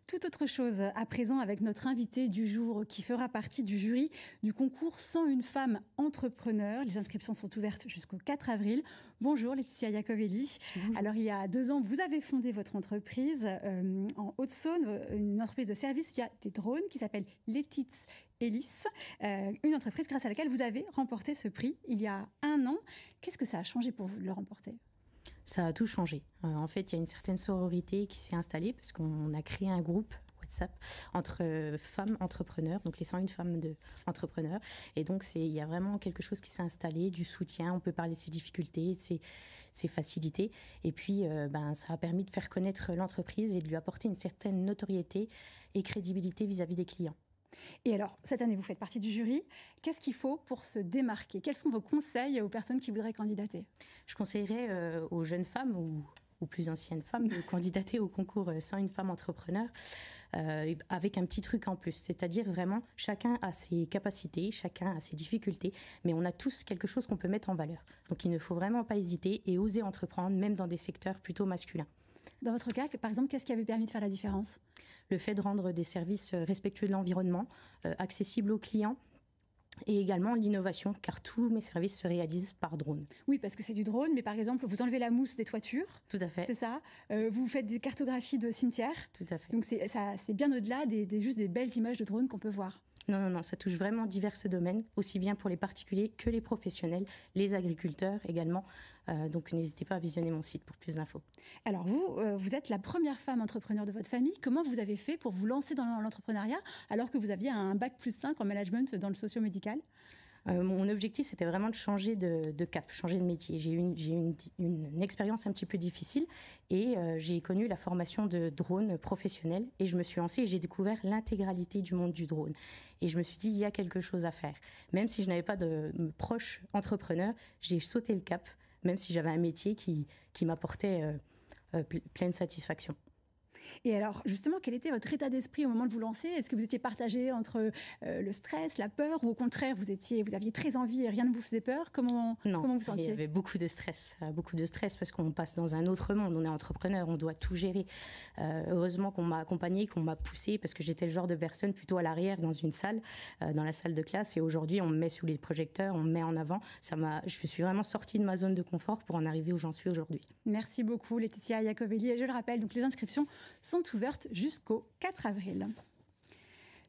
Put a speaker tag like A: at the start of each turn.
A: toute autre chose à présent avec notre invité du jour qui fera partie du jury du concours 101 femmes entrepreneurs. Les inscriptions sont ouvertes jusqu'au 4 avril. Bonjour Laetitia Iacovelli. Alors il y a 2 ans, vous avez fondé votre entreprise en Haute-Saône, une entreprise de service via des drones qui s'appelle Letitz Hélice, une entreprise grâce à laquelle vous avez remporté ce prix il y a 1 an. Qu'est-ce que ça a changé pour vous de le remporter ?
B: Ça a tout changé. En fait, il y a une certaine sororité qui s'est installée parce qu'on a créé un groupe WhatsApp entre femmes entrepreneurs, donc les 101 femmes entrepreneurs. Et donc, il y a vraiment quelque chose qui s'est installé, du soutien. On peut parler de ses difficultés, de ses facilités. Et puis, ça a permis de faire connaître l'entreprise et de lui apporter une certaine notoriété et crédibilité vis-à-vis des clients.
A: Et alors, cette année, vous faites partie du jury. Qu'est-ce qu'il faut pour se démarquer ? Quels sont vos conseils aux personnes qui voudraient candidater ?
B: Je conseillerais aux jeunes femmes ou plus anciennes femmes de candidater au concours 101 femmes entrepreneurs avec un petit truc en plus. C'est-à-dire vraiment, chacun a ses capacités, chacun a ses difficultés, mais on a tous quelque chose qu'on peut mettre en valeur. Donc, il ne faut vraiment pas hésiter et oser entreprendre, même dans des secteurs plutôt masculins.
A: Dans votre cas, par exemple, qu'est-ce qui avait permis de faire la différence ?
B: Le fait de rendre des services respectueux de l'environnement, accessibles aux clients, et également l'innovation, car tous mes services se réalisent par drone.
A: Oui, parce que c'est du drone, mais par exemple, vous enlevez la mousse des toitures.
B: Tout à fait.
A: C'est ça. Vous faites des cartographies de cimetières.
B: Tout à fait.
A: Donc c'est bien au-delà juste des belles images de drone qu'on peut voir.
B: Non, ça touche vraiment divers domaines, aussi bien pour les particuliers que les professionnels, les agriculteurs également. Donc n'hésitez pas à visionner mon site pour plus d'infos.
A: Alors vous êtes la première femme entrepreneur de votre famille. Comment vous avez fait pour vous lancer dans l'entrepreneuriat alors que vous aviez un bac+5 en management dans le socio-médical ?
B: Mon objectif, c'était vraiment de changer de cap, changer de métier. J'ai eu une expérience un petit peu difficile et j'ai connu la formation de drone professionnel et je me suis lancée et j'ai découvert l'intégralité du monde du drone. Et je me suis dit, il y a quelque chose à faire. Même si je n'avais pas de proches entrepreneurs, j'ai sauté le cap, même si j'avais un métier qui m'apportait pleine satisfaction.
A: Et alors, justement, quel était votre état d'esprit au moment de vous lancer ? Est-ce que vous étiez partagé entre le stress, la peur, ou au contraire, vous aviez très envie et rien ne vous faisait peur ? Comment vous sentiez ?
B: Il y avait beaucoup de stress parce qu'on passe dans un autre monde. On est entrepreneur, on doit tout gérer. Heureusement qu'on m'a accompagnée, qu'on m'a poussée, parce que j'étais le genre de personne plutôt à l'arrière dans une salle, dans la salle de classe. Et aujourd'hui, on me met sous les projecteurs, on me met en avant. Je suis vraiment sortie de ma zone de confort pour en arriver où j'en suis aujourd'hui.
A: Merci beaucoup, Laetitia Iacovelli. Et je le rappelle, donc les inscriptions sont ouvertes jusqu'au 4 avril.